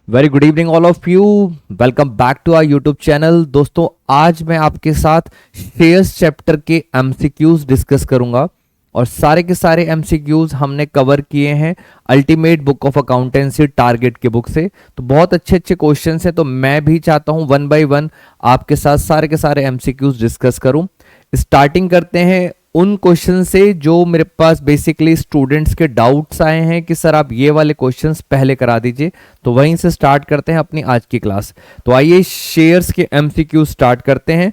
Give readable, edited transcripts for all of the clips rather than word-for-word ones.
Very good evening all of you. Welcome back to our YouTube channel. दोस्तों, आज मैं आपके साथ शेयर्स चैप्टर के एमसीक्यूज डिस्कस करूंगा और सारे के सारे एमसीक्यूज हमने कवर किए हैं ultimate book of accountancy target के बुक से। तो बहुत अच्छे अच्छे क्वेश्चंस हैं, तो मैं भी चाहता हूं वन बाय वन आपके साथ सारे के सारे एमसीक्यूज डिस्कस करूं। स्टार्टिंग करते हैं उन क्वेश्चन से जो मेरे पास बेसिकली स्टूडेंट्स के डाउट्स आए हैं कि सर आप ये वाले क्वेश्चंस पहले करा दीजिए। तो वहीं से स्टार्ट करते हैं अपनी आज की क्लास। तो आइए शेयर्स के एमसीक्यू स्टार्ट करते हैं।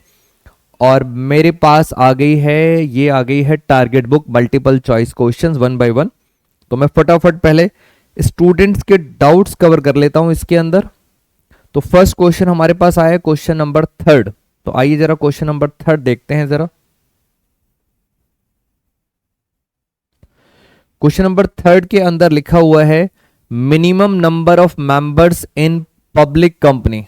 और मेरे पास आ गई है target book multiple choice questions one by one. तो मैं फटाफट पहले स्टूडेंट्स के डाउट्स कवर कर लेता हूं इसके अंदर। तो फर्स्ट क्वेश्चन हमारे पास आया क्वेश्चन नंबर थर्ड। तो आइए जरा क्वेश्चन नंबर थर्ड देखते हैं जरा। क्वेश्चन नंबर थर्ड के अंदर लिखा हुआ है minimum number of members in public company.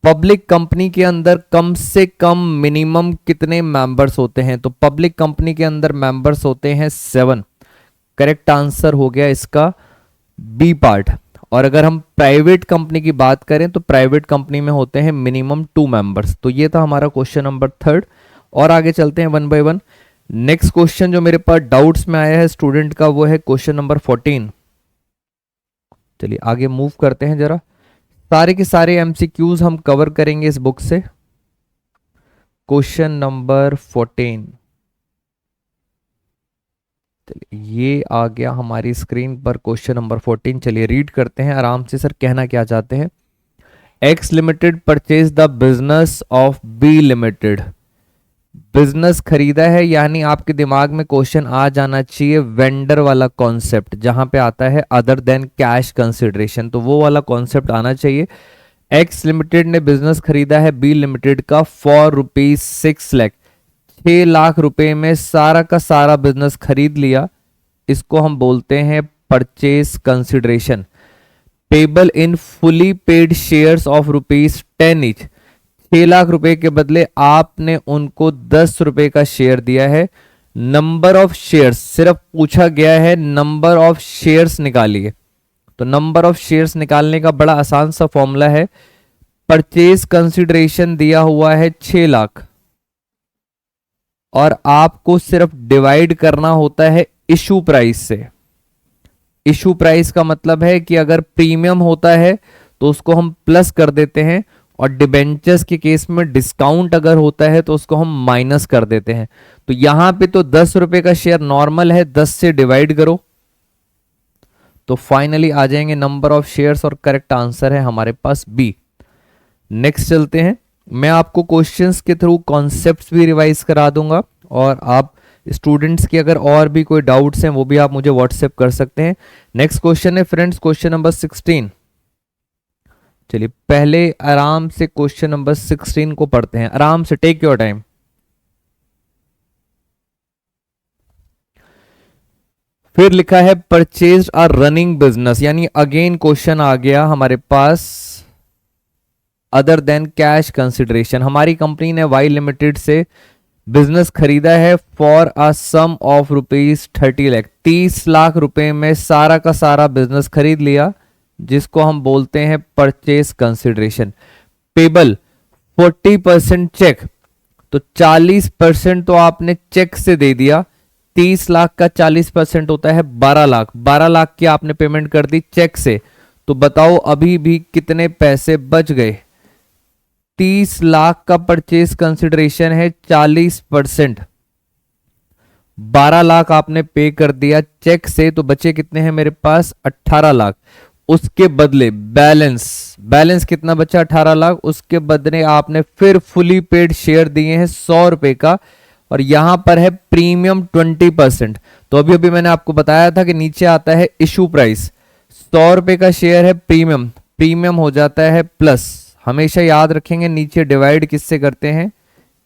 Public company के अंदर कम से कम मिनिमम कितने मेंबर्स होते हैं? तो पब्लिक कंपनी के अंदर मेंबर्स होते हैं 7। करेक्ट आंसर हो गया इसका बी पार्ट। और अगर हम प्राइवेट कंपनी की बात करें तो प्राइवेट कंपनी में होते हैं मिनिमम 2 मेंबर्स। तो ये था हमारा क्वेश्चन नंबर थर्ड। और आगे चलते हैं one by one. Next question जो मेरे पास डाउट्स में आया है स्टूडेंट का वो है क्वेश्चन नंबर 14। चलिए आगे मूव करते हैं जरा। सारे के सारे एमसीक्यूज हम कवर करेंगे इस बुक से। क्वेश्चन नंबर 14 ये आ गया हमारी स्क्रीन पर। क्वेश्चन नंबर 14 चलिए रीड करते हैं आराम से। सर कहना क्या चाहते हैं? X limited purchase the business of B limited. Business खरीदा है, यानी आपके दिमाग में क्वेश्चन आ जाना चाहिए वेंडर वाला कॉन्सेप्ट, जहां पे आता है अदर देन कैश कंसिडरेशन, तो वो वाला कॉन्सेप्ट आना चाहिए। एक्स लिमिटेड ने बिजनेस खरीदा है बी लिमिटेड का फॉर ₹6 लाख। 6 लाख रुपए में सारा का सारा बिजनेस खरीद लिया। इसको हम बोलते हैं purchase consideration. Payable in fully paid shares of ₹10 each. 6 lakh रुपए के बदले आपने उनको 10 रुपए का शेयर दिया है। नंबर ऑफ शेयर्स सिर्फ पूछा गया है, नंबर ऑफ शेयर्स निकालिए। तो नंबर ऑफ शेयर्स निकालने का बड़ा आसान सा फॉर्मूला है। परचेज कंसिडरेशन दिया हुआ है 6 लाख और आपको सिर्फ डिवाइड करना होता है इशू प्राइस से। इशू प्राइस का मतलब है कि अगर प्रीमियम होता है तो उसको हम प्लस कर देते हैं और डिबेंचर्स के केस में डिस्काउंट अगर होता है तो उसको हम माइनस कर देते हैं। तो यहां पे तो 10 रुपए का शेयर नॉर्मल है, 10 से डिवाइड करो तो फाइनली आ जाएंगे नंबर ऑफ शेयर्स और करेक्ट आंसर है हमारे पास बी। नेक्स्ट चलते हैं। मैं आपको क्वेश्चंस के थ्रू कॉन्सेप्ट्स भी रिवाइज करा दूंगा और आप स्टूडेंट्स की अगर और भी कोई डाउट्स हैं वो भी आप मुझे व्हाट्सएप कर सकते हैं। नेक्स्ट क्वेश्चन है फ्रेंड्स क्वेश्चन नंबर 16। चलिए पहले आराम से क्वेश्चन नंबर 16 को पढ़ते हैं, आराम से, टेक योर टाइम। फिर लिखा है परचेज अ रनिंग बिजनेस, यानी अगेन क्वेश्चन आ गया हमारे पास अदर देन कैश कंसिडरेशन। हमारी कंपनी ने वाई लिमिटेड से बिजनेस खरीदा है for a sum of ₹30 lakh. 30 lakh रुपए में सारा का सारा बिजनेस खरीद लिया, जिसको हम बोलते हैं परचेज कंसिडरेशन। पेबल 40% चेक, तो 40% तो आपने चेक से दे दिया। 30 लाख का 40% होता है 12 लाख। 12 लाख की आपने पेमेंट कर दी चेक से। तो बताओ अभी भी कितने पैसे बच गए? 30 लाख का परचेज कंसिडरेशन है, 40%, 12 लाख आपने पे कर दिया चेक से, तो बचे कितने हैं मेरे पास? 18 लाख। उसके बदले बैलेंस कितना बचा? 18 लाख। उसके बदले आपने फिर फुली पेड शेयर दिए हैं 100 रुपए का, और यहां पर है प्रीमियम 20%। तो अभी अभी मैंने आपको बताया था कि नीचे आता है इशू प्राइस। 100 रुपए का शेयर है प्रीमियम, प्रीमियम हो जाता है प्लस। हमेशा याद रखेंगे नीचे डिवाइड किससे करते हैं?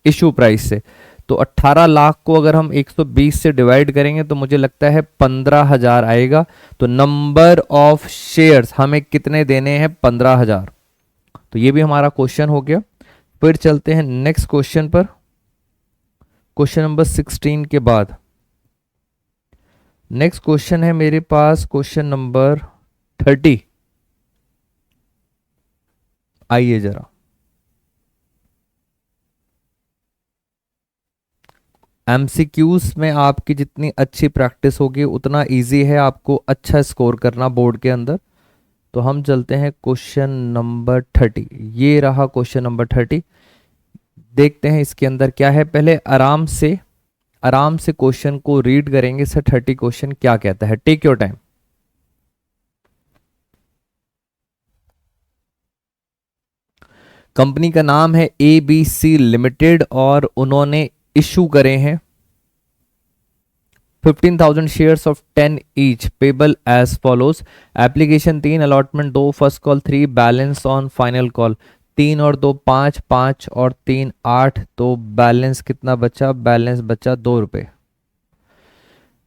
इशू प्राइस से। तो 18 लाख को अगर हम 120 से डिवाइड करेंगे तो मुझे लगता है 15,000 आएगा। तो नंबर ऑफ शेयर्स हमें कितने देने हैं? 15,000। तो ये भी हमारा क्वेश्चन हो गया। फिर चलते हैं नेक्स्ट क्वेश्चन पर। क्वेश्चन नंबर 16 के बाद नेक्स्ट क्वेश्चन है मेरे पास क्वेश्चन नंबर 30। आइए जरा, एमसीक्यूज में आपकी जितनी अच्छी प्रैक्टिस होगी उतना इजी है आपको अच्छा स्कोर करना बोर्ड के अंदर। तो हम चलते हैं क्वेश्चन नंबर 30। ये रहा क्वेश्चन नंबर 30। देखते हैं इसके अंदर क्या है। पहले आराम से क्वेश्चन को रीड करेंगे। सर 30 क्वेश्चन क्या कहता है, टेक योर टाइम। कंपनी का नाम है ABC लिमिटेड और उन्होंने इशू करे हैं 15,000 shares of 10 each payable as follows. Application 3, allotment 2, first call 3, balance on final call 3 और 2 5, 5 और 3 8। तो बैलेंस कितना बचा? बैलेंस बचा 2 रुपए।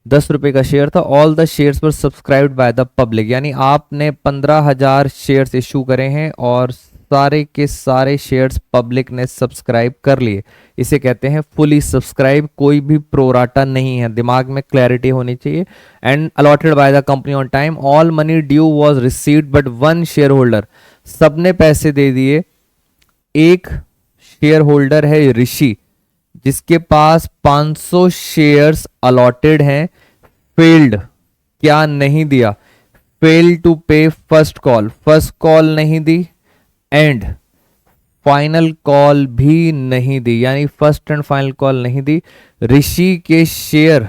10 रुपए का शेयर था। ऑल द शेयर्स पर सब्सक्राइब्ड बाय द पब्लिक, यानी आपने 15,000 शेयर्स इशू करे हैं और सारे के सारे शेयर्स पब्लिक ने सब्सक्राइब कर लिए। इसे कहते हैं फुली सब्सक्राइब, कोई भी प्रोराटा नहीं है। दिमाग में क्लैरिटी होनी चाहिए। And allotted by the company on time. All money due was received but one share holder, सबने पैसे दे दिए। एक शेयर होल्डर है ऋषि, जिसके पास 500 शेयर्स अलॉटेड हैं, फेल्ड, क्या नहीं दिया? फेल टू पे फर्स्ट कॉल, फर्स्ट कॉल नहीं दी एंड फाइनल कॉल भी नहीं दी, यानी फर्स्ट एंड फाइनल कॉल नहीं दी। ऋषि के शेयर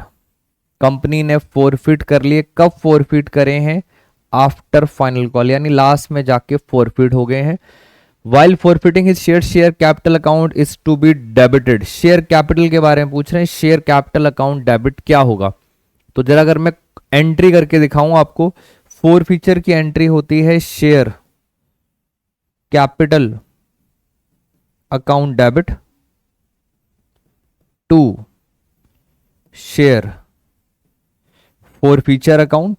कंपनी ने फोरफिट कर लिए। कब फोरफिट करे हैं? आफ्टर फाइनल कॉल, यानी लास्ट में जाके फोरफिट हो गए हैं। While forfeiting his share capital account is to be debited. Share capital के बारे में पूछ रहे हैं, शेयर कैपिटल अकाउंट डेबिट क्या होगा? तो जरा अगर मैं एंट्री करके दिखाऊं आपको, फोर फीचर की एंट्री होती है share capital account debit to share forfeiture account.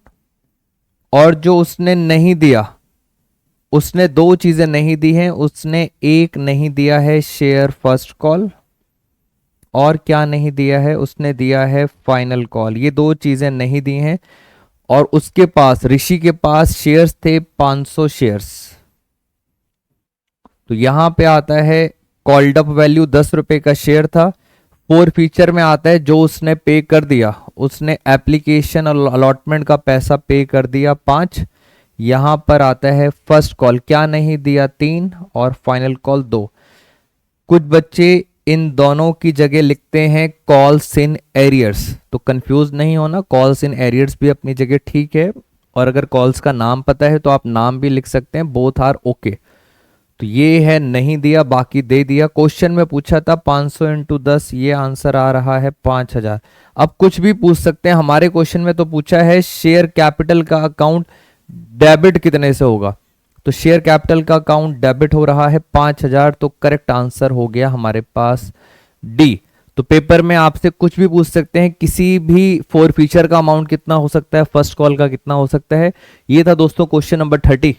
और जो उसने नहीं दिया, उसने दो चीजें नहीं दी हैं। उसने एक नहीं दिया है शेयर फर्स्ट कॉल, और क्या नहीं दिया है? उसने दिया है फाइनल कॉल। ये दो चीजें नहीं दी हैं। और उसके पास, ऋषि के पास शेयर्स थे 500 शेयर्स। तो यहां पे आता है कॉल्ड अप वैल्यू 10 रुपए का शेयर था। फोर फीचर में आता है जो उसने पे कर दिया, उसने एप्लीकेशन और अलॉटमेंट का पैसा पे कर दिया 5। यहां पर आता है फर्स्ट कॉल, क्या नहीं दिया? 3 और फाइनल कॉल 2। कुछ बच्चे इन दोनों की जगह लिखते हैं कॉल्स इन एरियर्स, तो कंफ्यूज नहीं होना, कॉल्स इन एरियर्स भी अपनी जगह ठीक है। और अगर कॉल्स का नाम पता है तो आप नाम भी लिख सकते हैं, बोथ आर ओके। तो ये है नहीं दिया, बाकी दे दिया। क्वेश्चन में पूछा था 500 इंटू 10, ये आंसर आ रहा है 5,000। अब कुछ भी पूछ सकते हैं। हमारे क्वेश्चन में तो पूछा है शेयर कैपिटल का अकाउंट डेबिट कितने से होगा, तो शेयर कैपिटल का अकाउंट डेबिट हो रहा है 5,000। तो करेक्ट आंसर हो गया हमारे पास डी। तो पेपर में आपसे कुछ भी पूछ सकते हैं, किसी भी फोर फीचर का अमाउंट कितना हो सकता है, फर्स्ट कॉल का कितना हो सकता है। ये था दोस्तों क्वेश्चन नंबर 30।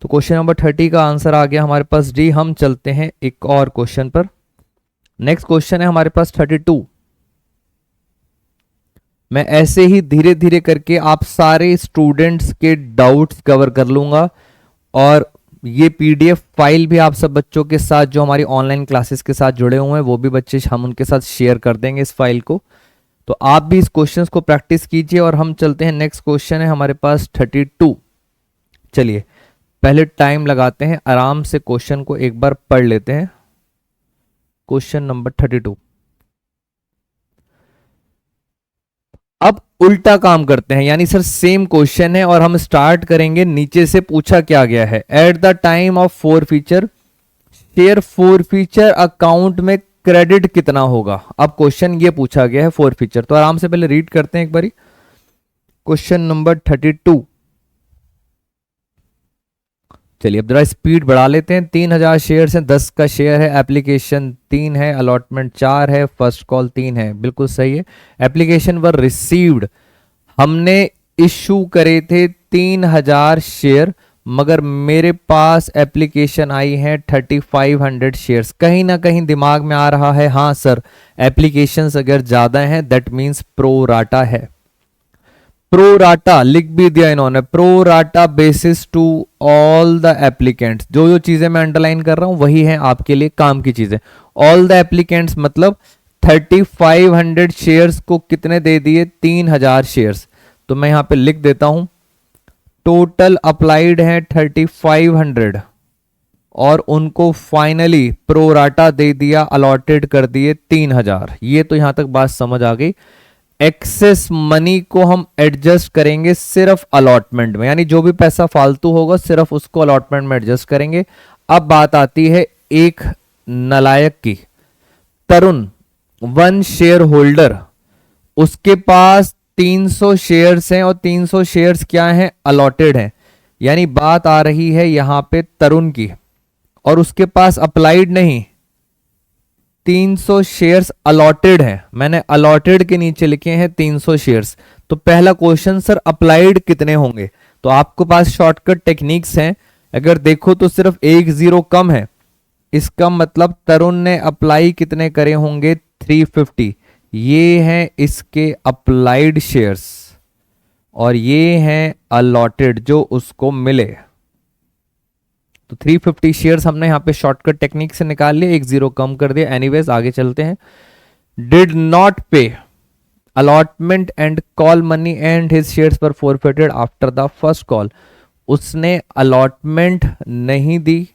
तो क्वेश्चन नंबर 30 का आंसर आ गया हमारे पास डी। हम चलते हैं एक और क्वेश्चन पर। नेक्स्ट क्वेश्चन है हमारे पास 32। मैं ऐसे ही धीरे धीरे करके आप सारे स्टूडेंट्स के डाउट्स कवर कर लूंगा, और ये पीडीएफ फाइल भी आप सब बच्चों के साथ जो हमारी ऑनलाइन क्लासेस के साथ जुड़े हुए हैं वो भी बच्चे, हम उनके साथ शेयर कर देंगे इस फाइल को। तो आप भी इस क्वेश्चंस को प्रैक्टिस कीजिए। और हम चलते हैं, नेक्स्ट क्वेश्चन है हमारे पास 32। चलिए पहले टाइम लगाते हैं, आराम से क्वेश्चन को एक बार पढ़ लेते हैं। Question number 32। अब उल्टा काम करते हैं, यानी सर सेम क्वेश्चन है और हम स्टार्ट करेंगे नीचे से। पूछा क्या गया है? Eight the time of four feature share forfeiture account में क्रेडिट कितना होगा। अब क्वेश्चन ये पूछा गया है फोर फीचर, तो आराम से पहले रीड करते हैं एक बारी। Question number 32। चलिए अब जरा स्पीड बढ़ा लेते हैं। 3,000 शेयर हैं, 10 का शेयर है, एप्लीकेशन 3 है, अलॉटमेंट 4 है, फर्स्ट कॉल 3 है। बिल्कुल सही है। एप्लीकेशन वर रिसीव्ड, हमने इशू करे थे 3,000 शेयर, मगर मेरे पास एप्लीकेशन आई है 3,500 शेयर्स। कहीं ना कहीं दिमाग में आ रहा है, हाँ सर एप्लीकेशंस अगर ज्यादा हैं दैट मीन्स प्रो राटा है। प्रोराटा लिख भी दिया इन्होंने, pro rata basis to all the applicants. जो जो चीजें मैं अंडरलाइन कर रहा हूं वही है आपके लिए काम की चीजें। ऑल द एप्लीकेंट्स मतलब 3500 शेयर्स को कितने दे दिए, 3000 शेयर्स। तो मैं यहां पे लिख देता हूं टोटल अप्लाइड है 3500 और उनको फाइनली प्रोराटा दे दिया, अलॉटेड कर दिए 3000। ये तो यहां तक बात समझ आ गई। एक्सेस मनी को हम एडजस्ट करेंगे सिर्फ अलॉटमेंट में, यानी जो भी पैसा फालतू होगा सिर्फ उसको अलॉटमेंट में एडजस्ट करेंगे। अब बात आती है एक नालायक की, तरुण 1 शेयर होल्डर, उसके पास 300 शेयर्स हैं और 300 शेयर्स क्या हैं, अलॉटेड हैं। यानी बात आ रही है यहां पे तरुण की, और उसके पास अप्लाइड नहीं, 300 शेयर्स अलॉटेड हैं। मैंने अलॉटेड के नीचे लिखे हैं 300 शेयर्स। तो पहला क्वेश्चन, सर अप्लाइड कितने होंगे? तो आपके पास शॉर्टकट टेक्निक्स हैं। अगर देखो तो सिर्फ एक जीरो कम है, इसका मतलब तरुण ने अप्लाई कितने करे होंगे, 350। ये हैं इसके अप्लाइड शेयर्स और ये हैं अलॉटेड जो उसको मिले। तो 350 शेयर्स हमने यहां पे शॉर्टकट टेक्निक से निकाल लिए, एक जीरो कम कर दिया। एनीवेज आगे चलते हैं। Did not pay allotment and call money and his shares पर forfeited after the first call. उसने अलॉटमेंट नहीं दी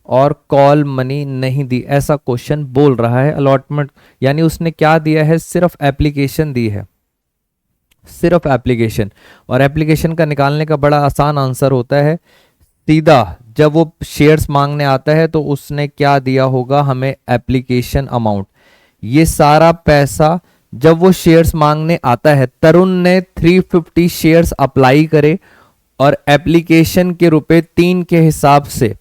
और कॉल मनी नहीं दी, ऐसा क्वेश्चन बोल रहा है। अलॉटमेंट यानी उसने क्या दिया है, सिर्फ एप्लीकेशन दी है, सिर्फ एप्लीकेशन। और एप्लीकेशन का निकालने का बड़ा आसान आंसर होता है, सीधा जब वो शेयर्स मांगने आता है तो उसने क्या दिया होगा हमें, एप्लीकेशन अमाउंट। ये सारा पैसा जब वो शेयर्स मांगने आता है, तरुण ने 350 शेयर्स अप्लाई करे और एप्लीकेशन के रुपए 3 के हिसाब से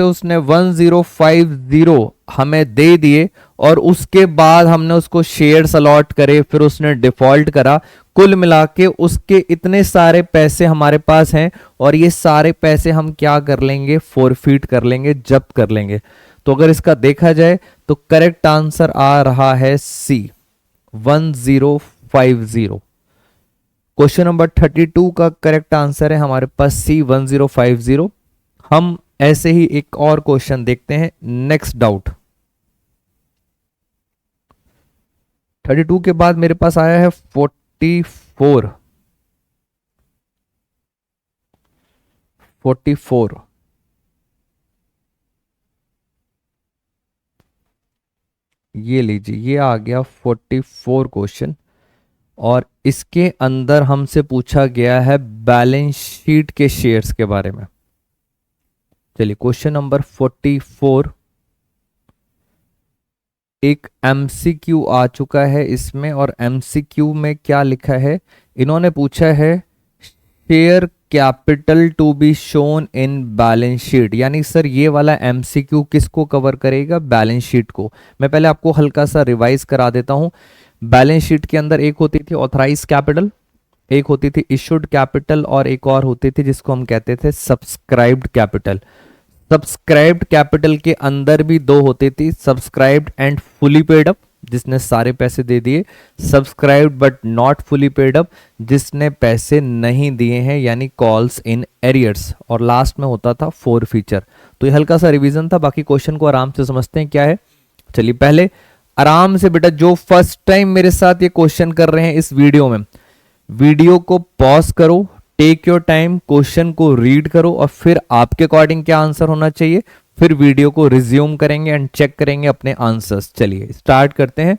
उसने 1050 हमें दे दिए और उसके बाद हमने उसको शेयर्स अलॉट करे, फिर उसने डिफॉल्ट करा। कुल मिला के उसके इतने सारे पैसे हमारे पास हैं और ये सारे पैसे हम क्या कर लेंगे, फॉरफिट कर लेंगे, जब्त कर लेंगे। तो अगर इसका देखा जाए तो करेक्ट आंसर आ रहा है सी, 1050। क्वेश्चन नंबर 32 का करेक्ट आंसर है हमारे पास सी, 1050। हम ऐसे ही एक और क्वेश्चन देखते हैं। नेक्स्ट डाउट 32 के बाद मेरे पास आया है 44। ये लीजिए, ये आ गया 44 क्वेश्चन और इसके अंदर हमसे पूछा गया है बैलेंस शीट के शेयर्स के बारे में। चलिए क्वेश्चन नंबर 44, एक एमसीक्यू आ चुका है इसमें, और एमसीक्यू में क्या लिखा है, इन्होंने पूछा है share capital to be shown in balance sheet. यानी सर ये वाला एमसीक्यू किसको कवर करेगा, बैलेंस शीट को। मैं पहले आपको हल्का सा रिवाइज करा देता हूं। बैलेंस शीट के अंदर एक होती थी ऑथराइज कैपिटल, एक होती थी इशूड कैपिटल और एक और होती थी जिसको हम कहते थे सब्सक्राइब्ड कैपिटल। सब्सक्राइब्ड कैपिटल के अंदर भी दो होती थी, subscribed and fully paid up जिसने सारे पैसे दे दिए, subscribed but not fully paid up जिसने पैसे नहीं दिए हैं, यानी कॉल्स इन एरियर्स। और लास्ट में होता था फोर फीचर। तो ये हल्का सा रिवीजन था, बाकी क्वेश्चन को आराम से समझते हैं क्या है। चलिए पहले आराम से बेटा, जो फर्स्ट टाइम मेरे साथ ये क्वेश्चन कर रहे हैं इस वीडियो में, वीडियो को पॉज करो, टेक योर टाइम, क्वेश्चन को रीड करो और फिर आपके अकॉर्डिंग क्या आंसर होना चाहिए, फिर वीडियो को रिज्यूम करेंगे एंड चेक करेंगे अपने आंसर्स। चलिए स्टार्ट करते हैं।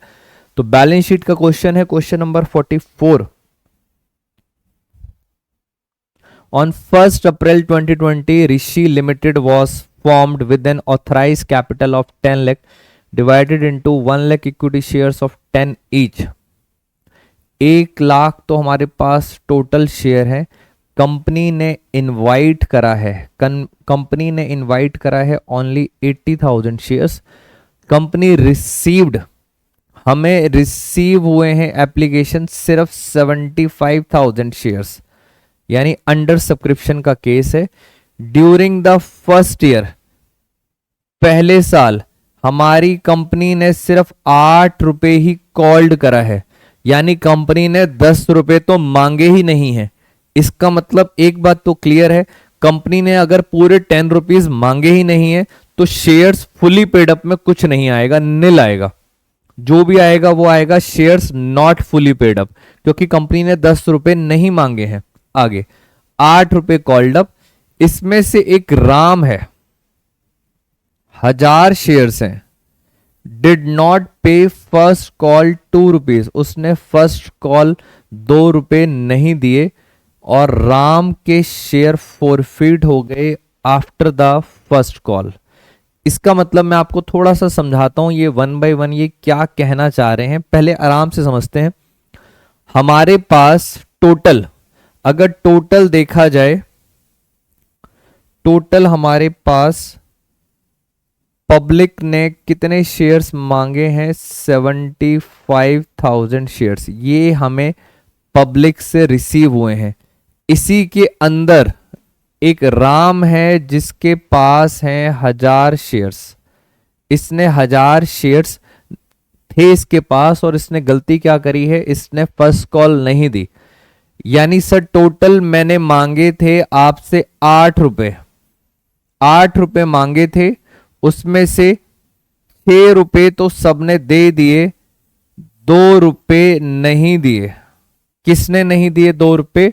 तो बैलेंस शीट का क्वेश्चन है, question number 44। On 1 April 2020 Rishi limited was formed with an authorized capital of 10 lakh divided into 1 lakh equity shares of 10 each। 1 lakh तो हमारे पास टोटल शेयर है। कंपनी ने इनवाइट करा है, कंपनी ने इनवाइट करा है ओनली 80,000 शेयर्स। कंपनी रिसीव्ड, हमें रिसीव हुए हैं एप्लीकेशन सिर्फ 75,000 शेयर्स, यानी अंडर सब्सक्रिप्शन का केस है। ड्यूरिंग द फर्स्ट ईयर, पहले साल हमारी कंपनी ने सिर्फ 8 रुपए ही कॉल्ड करा है, यानी कंपनी ने 10 रुपए तो मांगे ही नहीं है। इसका मतलब एक बात तो क्लियर है, कंपनी ने अगर पूरे 10 रुपीज मांगे ही नहीं है तो शेयर्स फुली पेड अप में कुछ नहीं आएगा, नील आएगा। जो भी आएगा वो आएगा shares not fully paid up, क्योंकि कंपनी ने 10 रुपए नहीं मांगे हैं। आगे 8 रुपए कॉल्ड अप, इसमें से एक राम है, 1000 शेयर्स हैं, डिड नॉट पे फर्स्ट कॉल 2 रुपीज, उसने फर्स्ट कॉल 2 रुपए नहीं दिए और राम के शेयर फॉरफिट हो गए आफ्टर द फर्स्ट कॉल। इसका मतलब मैं आपको थोड़ा सा समझाता हूं, ये 1 बाय 1 ये क्या कहना चाह रहे हैं, पहले आराम से समझते हैं। हमारे पास टोटल, अगर टोटल देखा जाए, टोटल हमारे पास पब्लिक ने कितने शेयर्स मांगे हैं, 75,000 शेयर्स, ये हमें पब्लिक से रिसीव हुए हैं। इसी के अंदर एक राम है जिसके पास हैं 1000 शेयर्स, इसने 1000 शेयर्स थे इसके पास और इसने गलती क्या करी है, इसने फर्स्ट कॉल नहीं दी। यानी सर टोटल मैंने मांगे थे आपसे 8 रुपए, 8 रुपए मांगे थे, उसमें से 6 रुपए तो सबने दे दिए, 2 रुपए नहीं दिए। किसने नहीं दिए 2 रुपए,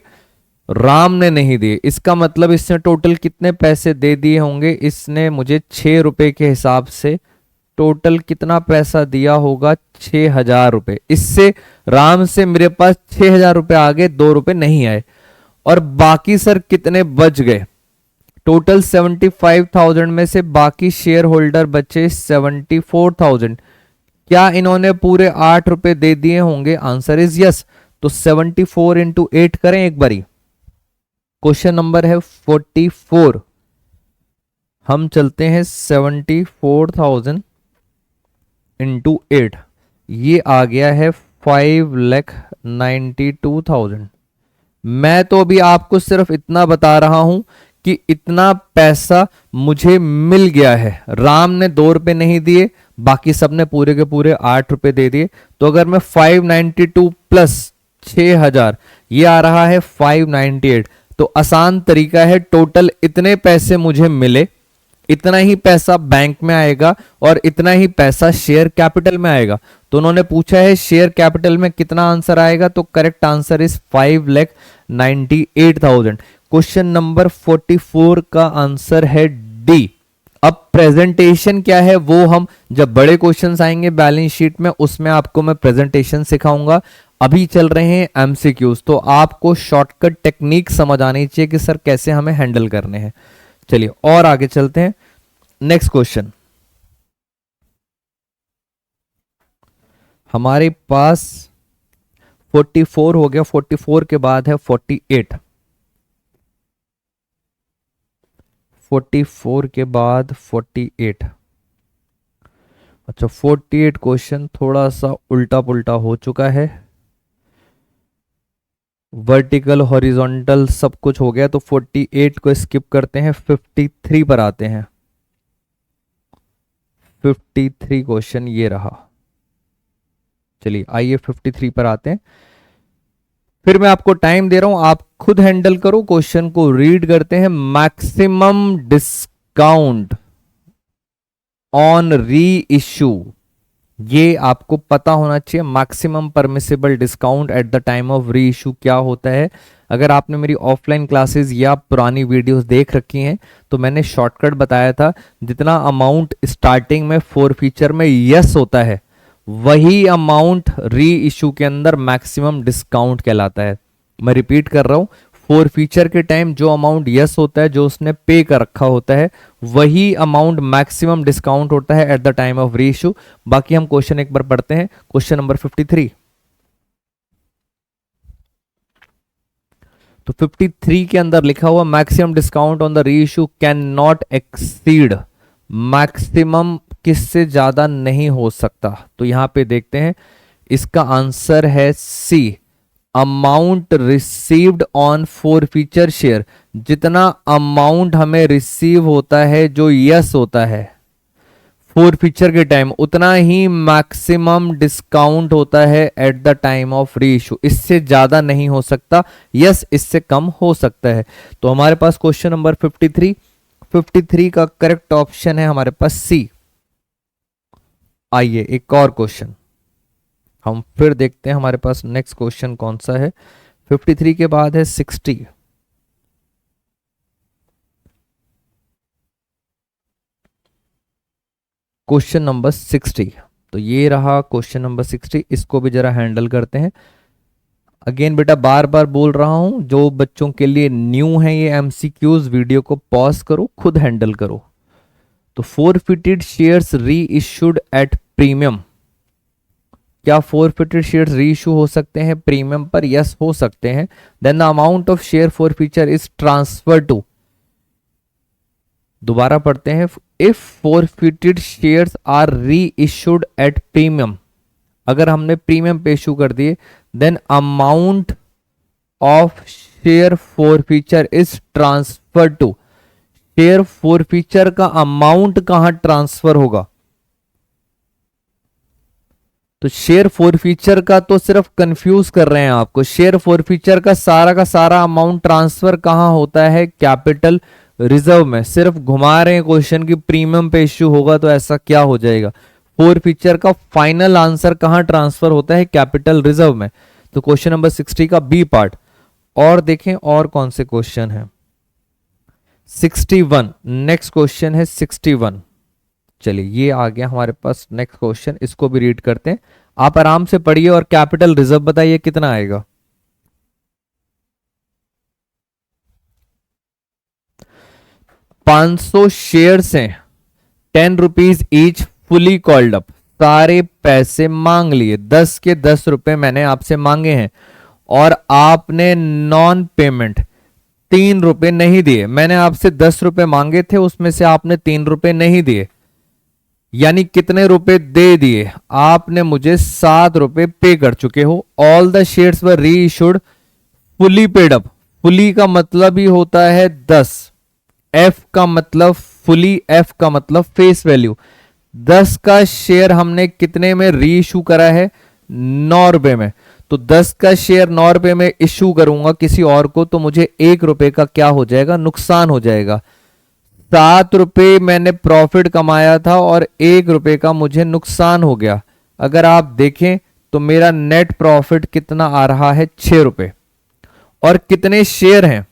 राम ने नहीं दिए। इसका मतलब इसने टोटल कितने पैसे दे दिए होंगे, इसने मुझे 6 रुपए के हिसाब से टोटल कितना पैसा दिया होगा, 6000 रुपए। इससे राम से मेरे पास 6000 रुपए आ गए, 2 रुपए नहीं आए। और बाकी सर कितने बच गए, टोटल 75,000 में से बाकी शेयर होल्डर बचे 74,000। क्या इन्होंने पूरे 8 रुपए दे दिए होंगे, आंसर इज यस। तो 74 इंटू 8 करें एक बारी। क्वेश्चन नंबर है 44, हम चलते हैं 74,000 इंटू 8, ये आ गया है 5,92,000। मैं तो अभी आपको सिर्फ इतना बता रहा हूं कि इतना पैसा मुझे मिल गया है। राम ने 2 रुपए नहीं दिए, बाकी सबने पूरे के पूरे 8 रुपए दे दिए। तो अगर मैं 592 प्लस 6000, ये आ रहा है 598। तो आसान तरीका है, टोटल इतने पैसे मुझे मिले, इतना ही पैसा बैंक में आएगा और इतना ही पैसा शेयर कैपिटल में आएगा। तो उन्होंने पूछा है शेयर कैपिटल में कितना आंसर आएगा, तो correct answer is 5,98,000। Question number 44 का आंसर है डी। अब प्रेजेंटेशन क्या है वो हम जब बड़े क्वेश्चंस आएंगे बैलेंस शीट में, उसमें आपको मैं प्रेजेंटेशन सिखाऊंगा। अभी चल रहे हैं एमसीक्यूज, तो आपको शॉर्टकट टेक्निक समझ आनी चाहिए कि सर कैसे हमें हैंडल करने हैं। चलिए और आगे चलते हैं। नेक्स्ट क्वेश्चन हमारे पास 44 हो गया, 44 के बाद है 48, 44 के बाद 48। अच्छा 48 क्वेश्चन थोड़ा सा उल्टा पुल्टा हो चुका है, वर्टिकल हॉरिजॉन्टल सब कुछ हो गया, तो 48 को स्किप करते हैं, 53 पर आते हैं। 53 क्वेश्चन ये रहा। चलिए आइए 53 पर आते हैं। फिर मैं आपको टाइम दे रहा हूं, आप खुद हैंडल करो, क्वेश्चन को रीड करते हैं। मैक्सिमम डिस्काउंट ऑन री इश्यू, ये आपको पता होना चाहिए। Maximum permissible discount at the time of री इशू क्या होता है। अगर आपने मेरी ऑफलाइन क्लासेस या पुरानी वीडियोस देख रखी हैं तो मैंने शॉर्टकट बताया था, जितना अमाउंट स्टार्टिंग में 4 फीचर में यस होता है वही अमाउंट री इशू के अंदर मैक्सिमम डिस्काउंट कहलाता है। मैं रिपीट कर रहा हूं, 4 फीचर के टाइम जो अमाउंट यस होता है, जो उसने पे कर रखा होता है, वही अमाउंट मैक्सिमम डिस्काउंट होता है एट द टाइम ऑफ री इशू। बाकी हम क्वेश्चन एक बार पढ़ते हैं। क्वेश्चन नंबर 53, तो 53 के अंदर लिखा हुआ मैक्सिमम डिस्काउंट ऑन द री issue can not exceed, maximum किससे ज्यादा नहीं हो सकता। तो यहां पे देखते हैं, इसका आंसर है C, amount received on 4 feature share. जितना अमाउंट हमें रिसीव होता है जो यस होता है फोर फीचर के टाइम उतना ही मैक्सिमम डिस्काउंट होता है एट द टाइम ऑफ री इशू, इससे ज्यादा नहीं हो सकता। यस, इससे कम हो सकता है। तो हमारे पास क्वेश्चन नंबर 53 का करेक्ट ऑप्शन है हमारे पास सी। आइए एक और क्वेश्चन हम फिर देखते हैं हमारे पास नेक्स्ट क्वेश्चन कौन सा है। 53 के बाद है 60। क्वेश्चन नंबर 60, तो ये रहा क्वेश्चन नंबर 60। इसको भी जरा हैंडल करते हैं। अगेन बेटा बार बार बोल रहा हूं, जो बच्चों के लिए न्यू है ये एमसीक्यूज, वीडियो को पॉज करो, खुद हैंडल करो। तो forfeited shares reissued at premium, क्या फोरफिटेड शेयर्स री इशू हो सकते हैं प्रीमियम पर? यस, हो सकते हैं। Then the amount of share forfeiture is transfer to, दोबारा पढ़ते हैं, if forfeited shares are reissued at premium, अगर हमने प्रीमियम पे इशू कर दिए, then amount of share forfeiture is transfer to, share forfeiture का अमाउंट कहां ट्रांसफर होगा? तो शेयर फॉरफीचर का तो सिर्फ कंफ्यूज कर रहे हैं आपको, शेयर फॉरफीचर का सारा अमाउंट ट्रांसफर कहां होता है? कैपिटल रिजर्व में। सिर्फ घुमा रहे हैं क्वेश्चन की प्रीमियम पे इश्यू होगा तो ऐसा क्या हो जाएगा। फोरफीचर का फाइनल आंसर कहां ट्रांसफर होता है? कैपिटल रिजर्व में। तो क्वेश्चन नंबर 60 का बी पार्ट। और देखें और कौन से क्वेश्चन है। 61, नेक्स्ट क्वेश्चन है 61। चलिए ये आ गया हमारे पास नेक्स्ट क्वेश्चन, इसको भी रीड करते हैं। आप आराम से पढ़िए और कैपिटल रिजर्व बताइए कितना आएगा। 500 शेयर्स हैं, 10 rupees each, fully called up, सारे पैसे मांग लिए, 10 के 10 रुपए मैंने आपसे मांगे हैं और आपने नॉन पेमेंट 3 रुपए नहीं दिए। मैंने आपसे 10 रुपए मांगे थे, उसमें से आपने 3 रुपए नहीं दिए, यानी कितने रुपए दे दिए? आपने मुझे 7 रुपए पे कर चुके हो। ऑल द शेयर्स वर री issued fully paid up, fully का मतलब ही होता है 10, एफ का मतलब फुली, एफ का मतलब फेस वैल्यू। 10 का शेयर हमने कितने में री इशू करा है? 9 रुपए में। तो 10 का शेयर 9 रुपए में इशू करूंगा किसी और को तो मुझे 1 रुपए का क्या हो जाएगा? नुकसान हो जाएगा। 7 रुपए मैंने प्रॉफिट कमाया था और 1 रुपए का मुझे नुकसान हो गया। अगर आप देखें तो मेरा नेट प्रॉफिट कितना आ रहा है? 6 रुपए। और कितने शेयर हैं?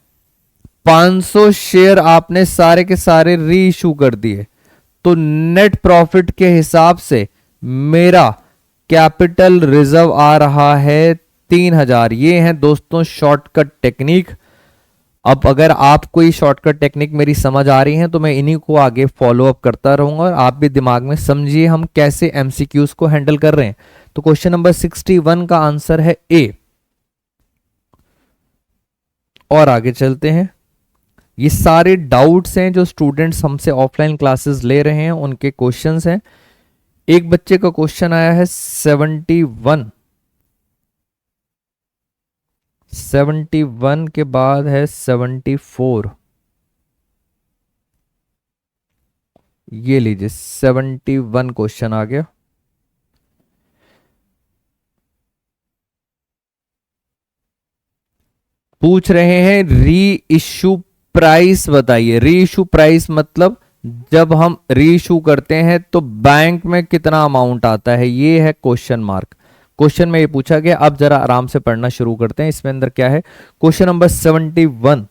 500 शेयर आपने सारे के सारे री इशू कर दिए। तो नेट प्रॉफिट के हिसाब से मेरा कैपिटल रिजर्व आ रहा है 3000। ये है दोस्तों शॉर्टकट टेक्निक। अब अगर आपको ये शॉर्टकट टेक्निक मेरी समझ आ रही है तो मैं इन्हीं को आगे फॉलो अप करता रहूंगा और आप भी दिमाग में समझिए हम कैसे एमसीक्यूज को हैंडल कर रहे हैं। तो क्वेश्चन नंबर 61 का आंसर है ए। और आगे चलते हैं। ये सारे डाउट्स हैं जो स्टूडेंट्स हमसे ऑफलाइन क्लासेस ले रहे हैं उनके क्वेश्चंस हैं। एक बच्चे का क्वेश्चन आया है 71 के बाद है 74। ये लीजिए 71 क्वेश्चन आ गया। पूछ रहे हैं री इश्यू प्राइस बताइए। री इशू प्राइस मतलब जब हम री इशू करते हैं तो बैंक में कितना अमाउंट आता है, ये है क्वेश्चन मार्क। क्वेश्चन में ये पूछा गया। अब जरा आराम से पढ़ना शुरू करते हैं। इसमें अंदर क्या है? Question number 71,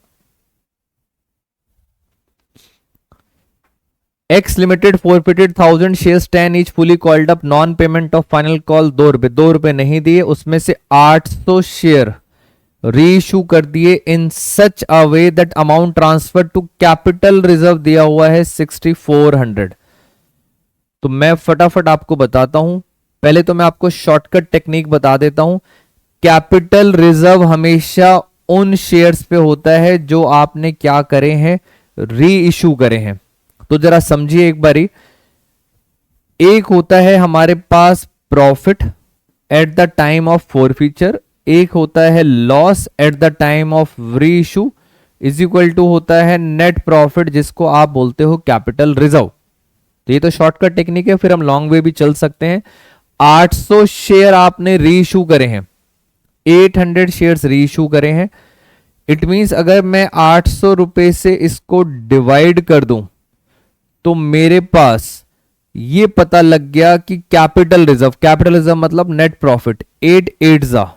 x limited forfeited 1000 shares 10 each fully called up, non payment of final call 2 रुपए। 2 रुपए नहीं दिए, उसमें से 800 शेयर री इशू कर दिए in such a way that amount transfer to capital reserve दिया हुआ है 6400। तो मैं फटाफट आपको बताता हूं। पहले तो मैं आपको शॉर्टकट टेक्निक बता देता हूं। कैपिटल रिजर्व हमेशा उन शेयर्स पे होता है जो आपने क्या करे हैं? री इशू करे हैं। तो जरा समझिए एक बारी। एक होता है हमारे पास profit at the time of forfeiture, एक होता है loss at the time of reissue, is equal to होता है नेट प्रॉफिट जिसको आप बोलते हो कैपिटल रिजर्व। तो ये तो शॉर्टकट टेक्निक है, फिर हम लॉन्ग वे भी चल सकते हैं। 800 शेयर आपने री इशू करे हैं, 800 शेयर्स री इशू करे हैं। इट मींस अगर मैं 800 रुपए से इसको डिवाइड कर दूं तो मेरे पास ये पता लग गया कि कैपिटल रिजर्व मतलब नेट प्रॉफिट 8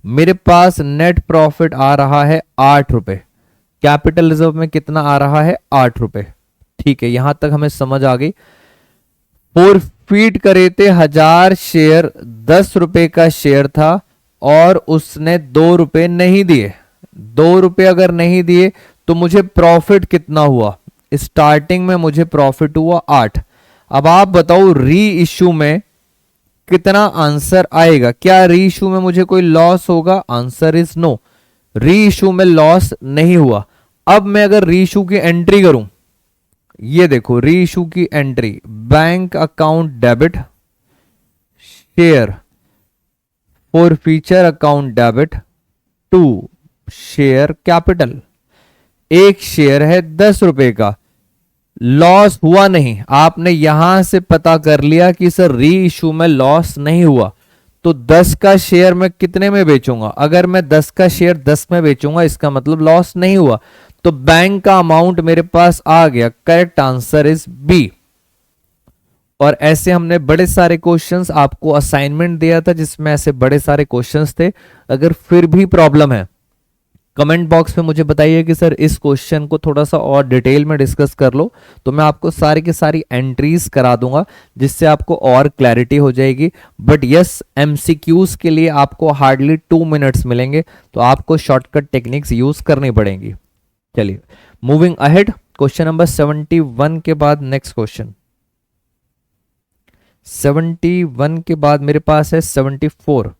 मेरे पास नेट प्रॉफिट आ रहा है 8 रुपए। कैपिटल रिजर्व में कितना आ रहा है? 8 रुपए। ठीक है, यहां तक हमें समझ आ गई। फॉरफीट करे थे 1000 शेयर, 10 रुपए का शेयर था और उसने 2 रुपए नहीं दिए। 2 रुपए अगर नहीं दिए तो मुझे प्रॉफिट कितना हुआ? स्टार्टिंग में मुझे प्रॉफिट हुआ 8। अब आप बताओ री इश्यू में कितना आंसर आएगा? क्या री इश्यू में मुझे कोई लॉस होगा? आंसर इज नो, री इश्यू में लॉस नहीं हुआ। अब मैं अगर री इश्यू की एंट्री करूं, ये देखो री इश्यू की entry, bank account debit, share forfeiture account debit to share capital. एक शेयर है 10 रुपए का, लॉस हुआ नहीं। आपने यहां से पता कर लिया कि सर री इशू में लॉस नहीं हुआ, तो 10 का शेयर मैं कितने में बेचूंगा? अगर मैं 10 का शेयर 10 में बेचूंगा इसका मतलब लॉस नहीं हुआ, तो बैंक का अमाउंट मेरे पास आ गया। Correct answer is B. और ऐसे हमने बड़े सारे क्वेश्चंस, आपको असाइनमेंट दिया था जिसमें ऐसे बड़े सारे क्वेश्चंस थे। अगर फिर भी प्रॉब्लम है कमेंट बॉक्स में मुझे बताइए कि सर इस क्वेश्चन को थोड़ा सा और डिटेल में डिस्कस कर लो, तो मैं आपको सारी की सारी एंट्रीज करा दूंगा जिससे आपको और क्लैरिटी हो जाएगी। बट यस, एमसीक्यूज के लिए आपको हार्डली 2 मिनट्स मिलेंगे, तो आपको शॉर्टकट टेक्निक्स यूज करनी पड़ेंगी। चलिए मूविंग अहेड, क्वेश्चन नंबर 71 के बाद नेक्स्ट क्वेश्चन। 71 के बाद मेरे पास है 74।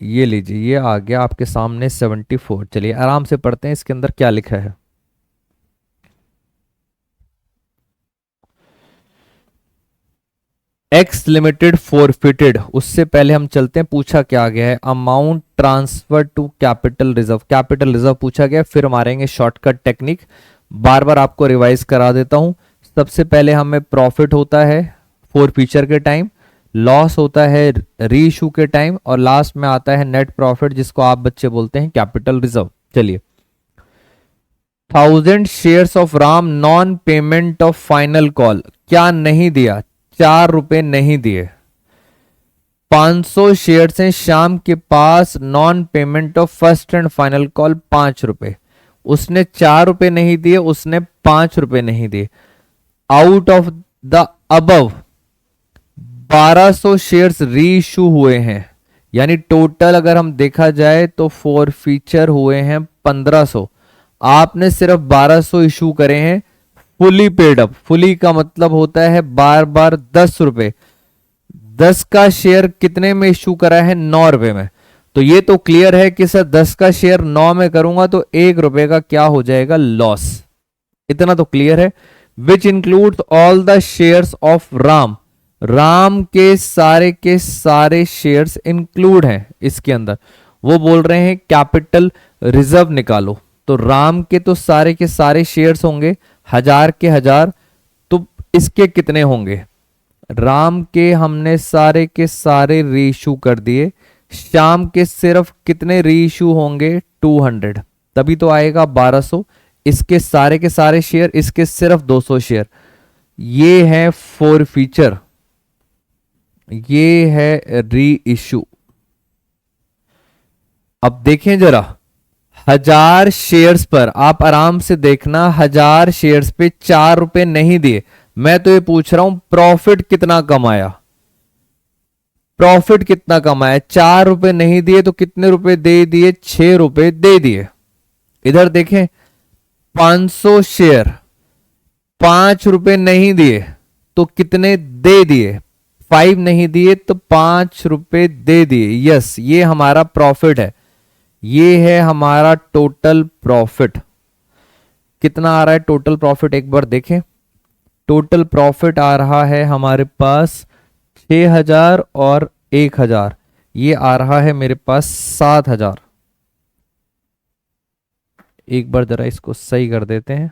ये लीजिए, ये आ गया आपके सामने 74। चलिए आराम से पढ़ते हैं इसके अंदर क्या लिखा है। एक्स लिमिटेड फॉरफिटेड, उससे पहले हम चलते हैं पूछा क्या गया है। Amount transfer to capital reserve, capital reserve पूछा गया। फिर मारेंगे शॉर्टकट टेक्निक, बार बार आपको रिवाइज करा देता हूं। सबसे पहले हमें प्रॉफिट होता है फॉरफीचर के टाइम, लॉस होता है री इशू के टाइम, और लास्ट में आता है नेट प्रॉफिट जिसको आप बच्चे बोलते हैं कैपिटल रिजर्व। चलिए 1000 shares of Ram, non payment of final call, क्या नहीं दिया? 4 रुपए नहीं दिए। 500 शेयर्स हैं शाम के पास, non payment of first and final call 5 रुपए। उसने 4 रुपए नहीं दिए, उसने 5 रुपए नहीं दिए। Out of the above 1200 shares री इशू हुए हैं, यानी टोटल अगर हम देखा जाए तो फॉर फीचर हुए हैं 1500। आपने सिर्फ 1200 इशू करे हैं फुली पेड अप। फुली का मतलब होता है बार बार 10 रुपए। 10 का शेयर कितने में इशू करा है? 9 रुपए में। तो ये तो क्लियर है कि सर 10 का शेयर 9 में करूंगा तो 1 रुपए का क्या हो जाएगा? लॉस। इतना तो क्लियर है। Which includes all the shares of Ram, Ram के सारे शेयर्स इंक्लूड हैं इसके अंदर। वो बोल रहे हैं कैपिटल रिजर्व निकालो, तो राम के तो सारे के सारे शेयर्स होंगे 1000 के 1000, तो इसके कितने होंगे? राम के हमने सारे के सारे रीइशू कर दिए, शाम के सिर्फ कितने रीइशू होंगे? 200, तभी तो आएगा 1200। इसके सारे के सारे शेयर, इसके सिर्फ 200 शेयर। ये है फॉर फीचर, ये है री इशू। अब देखें जरा, 1000 शेयर्स पर आप आराम से देखना, 1000 शेयर्स पे 4 रुपए नहीं दिए। मैं तो ये पूछ रहा हूं प्रॉफिट कितना कमाया? प्रॉफिट कितना कमाया? 4 रुपए नहीं दिए तो कितने रुपए दे दिए? 6 रुपए दे दिए। इधर देखें 500 शेयर, 5 रुपए नहीं दिए तो कितने दे दिए? 5 नहीं दिए तो 5 रुपए दे दिए। यस, ये हमारा प्रॉफिट है, ये है हमारा टोटल प्रॉफिट। कितना आ रहा है टोटल प्रॉफिट? एक बार देखें, टोटल प्रॉफिट आ रहा है हमारे पास 6000 और 1000, ये आ रहा है मेरे पास 7000। एक बार जरा इसको सही कर देते हैं।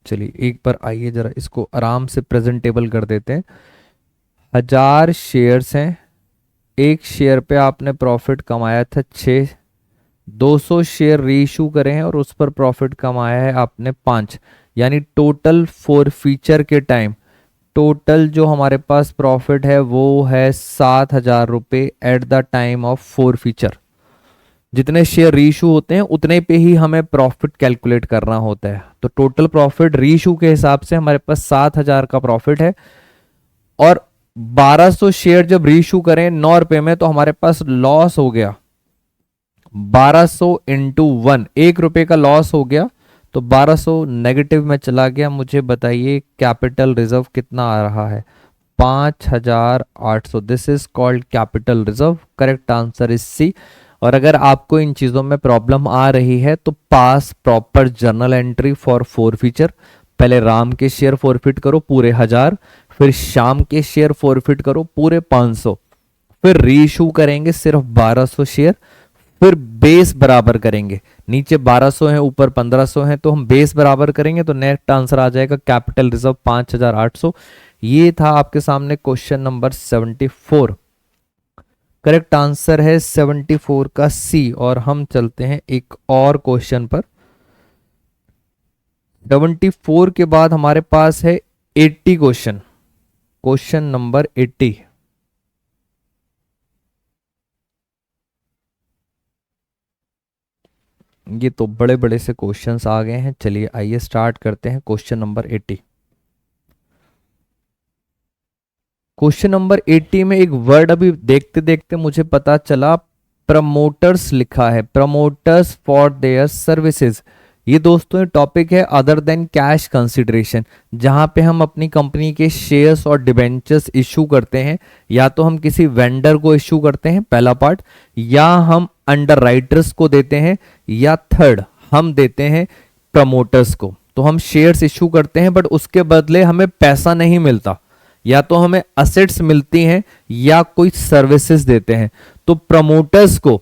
चलिए एक बार आइए जरा इसको आराम से प्रेजेंटेबल कर देते हैं। 1000 शेयर्स हैं, एक शेयर पे आपने प्रॉफिट कमाया था 6, 200 शेयर रीइशू करे हैं और उस पर प्रॉफिट कमाया है आपने 5, यानी टोटल फॉर फीचर के टाइम टोटल जो हमारे पास प्रॉफिट है वो है 7,000 रुपये eight the time of four feature. जितने शेयर रीइशू होते हैं उतने पे ही हमें प्रॉफिट कैलकुलेट करना होता है। तो टोटल प्रॉफिट रीइशू के हिसाब से हमारे पास 7,000 का प्रॉफिट है, और 1200 शेयर जब रीइशू करें 9 रुपए में तो हमारे पास लॉस हो गया 1200 इंटू 1, 1 रुपए का लॉस हो गया। तो 1200 नेगेटिव में चला गया। मुझे बताइए कैपिटल रिजर्व कितना आ रहा है? 5,800। This is called capital reserve. Correct answer is C. और अगर आपको इन चीजों में प्रॉब्लम आ रही है तो pass proper journal entry for forfeiture. पहले राम के शेयर फॉरफिट करो पूरे 1000, फिर शाम के शेयर फॉरफिट करो पूरे 500, फिर रीइशू करेंगे सिर्फ 1200 शेयर, फिर बेस बराबर करेंगे। नीचे 1200 है ऊपर 1500 है तो हम बेस बराबर करेंगे तो नेट आंसर आ जाएगा कैपिटल रिजर्व 5,800। ये था आपके सामने क्वेश्चन नंबर 74। करेक्ट आंसर है 74 का सी। और हम चलते हैं एक और क्वेश्चन पर। 74 के बाद हमारे पास है 80 क्वेश्चन, क्वेश्चन नंबर 80। ये तो बड़े बड़े से क्वेश्चंस आ गए हैं। चलिए आइए स्टार्ट करते हैं क्वेश्चन नंबर 80। क्वेश्चन नंबर 80 में एक वर्ड अभी देखते देखते मुझे पता चला, प्रमोटर्स लिखा है, प्रमोटर्स फॉर देयर सर्विसेज। ये दोस्तों ये टॉपिक है अदर देन कैश कंसिडरेशन, जहां पे हम अपनी कंपनी के शेयर्स और डिबेंचर्स इशू करते हैं। या तो हम किसी वेंडर को इशू करते हैं, पहला पार्ट, या हम अंडर राइटर्स को देते हैं, या थर्ड हम देते हैं प्रमोटर्स को। तो हम शेयर्स इशू करते हैं बट उसके बदले हमें पैसा नहीं मिलता, या तो हमें असेट्स मिलती हैं या कोई सर्विसेज देते हैं। तो प्रमोटर्स को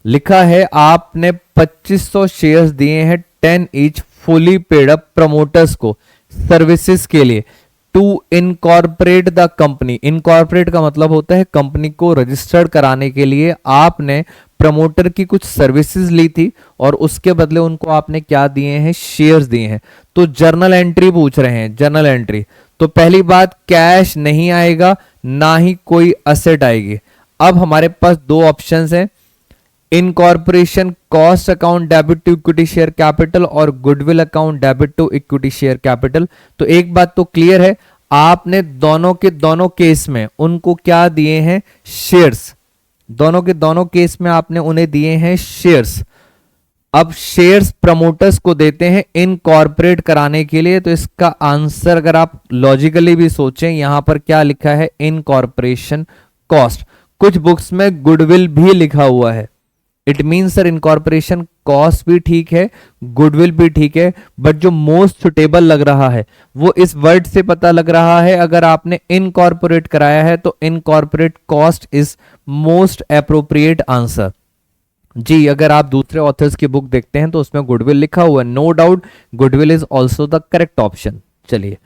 लिखा है आपने 2500 शेयर्स दिए हैं 10 each, fully paid up promoters को सर्विसेज के लिए to incorporate the company. Incorporate का मतलब होता है कंपनी को रजिस्टर्ड कराने के लिए आपने प्रमोटर की कुछ सर्विसेज ली थी और उसके बदले उनको आपने क्या दिए हैं? शेयर्स दिए हैं। तो जर्नल एंट्री पूछ रहे हैं, जर्नल एंट्री। तो पहली बात कैश नहीं आएगा, ना ही कोई असेट आएगी। अब हमारे पास दो ऑप्शंस हैं, incorporation cost account debit to equity share capital और goodwill account debit to equity share capital. तो एक बात तो क्लियर है, आपने दोनों के दोनों केस में उनको क्या दिए हैं? शेयर्स। दोनों के दोनों केस में आपने उन्हें दिए हैं शेयर्स। अब शेयर्स प्रमोटर्स को देते हैं इनकॉर्पोरेट कराने के लिए। तो इसका आंसर अगर आप लॉजिकली भी सोचें, यहां पर क्या लिखा है? Incorporation cost. कुछ बुक्स में गुडविल भी लिखा हुआ है। It mean sir incorporation cost भी ठीक है, गुडविल भी ठीक है, बट जो मोस्ट सुटेबल लग रहा है वो इस वर्ड से पता लग रहा है। अगर आपने इनकॉर्पोरेट कराया है तो incorporate cost is most appropriate answer. जी, अगर आप दूसरे ऑथर्स की बुक देखते हैं तो उसमें गुडविल लिखा हुआ है, no doubt goodwill is also the correct option. चलिए,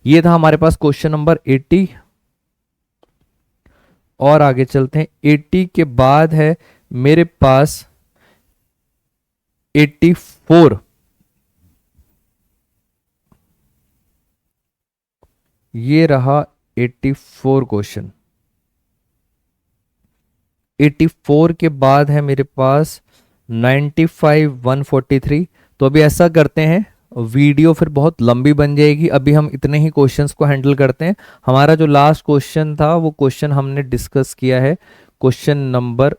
ये था हमारे पास क्वेश्चन नंबर 80। और आगे चलते हैं। 80 के बाद है मेरे पास 84। ये रहा 84 क्वेश्चन। 84 के बाद है मेरे पास 95, 143। तो अभी ऐसा करते हैं, वीडियो फिर बहुत लंबी बन जाएगी, अभी हम इतने ही क्वेश्चंस को हैंडल करते हैं। हमारा जो लास्ट क्वेश्चन था वो क्वेश्चन हमने डिस्कस किया है, क्वेश्चन नंबर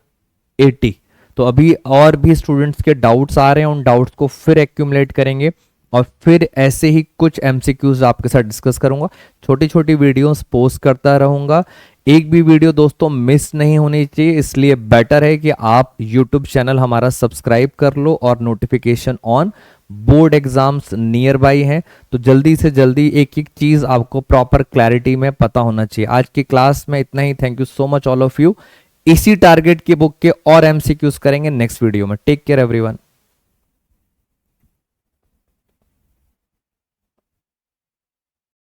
80। तो अभी और भी स्टूडेंट्स के डाउट्स आ रहे हैं, उन डाउट्स को फिर एक्यूमुलेट करेंगे और फिर ऐसे ही कुछ एमसीक्यूज आपके साथ डिस्कस करूंगा। छोटी छोटी वीडियोस पोस्ट करता रहूंगा। एक भी वीडियो दोस्तों मिस नहीं होनी चाहिए, इसलिए बेटर है कि आप यूट्यूब चैनल हमारा सब्सक्राइब कर लो और notification on board exams near by हैं, तो जल्दी से जल्दी एक एक चीज आपको प्रॉपर क्लैरिटी में पता होना चाहिए। आज की क्लास में इतना ही। Thank you so much all of you. इसी टारगेट की बुक के और एमसीक्यूज करेंगे नेक्स्ट वीडियो में। Take care everyone.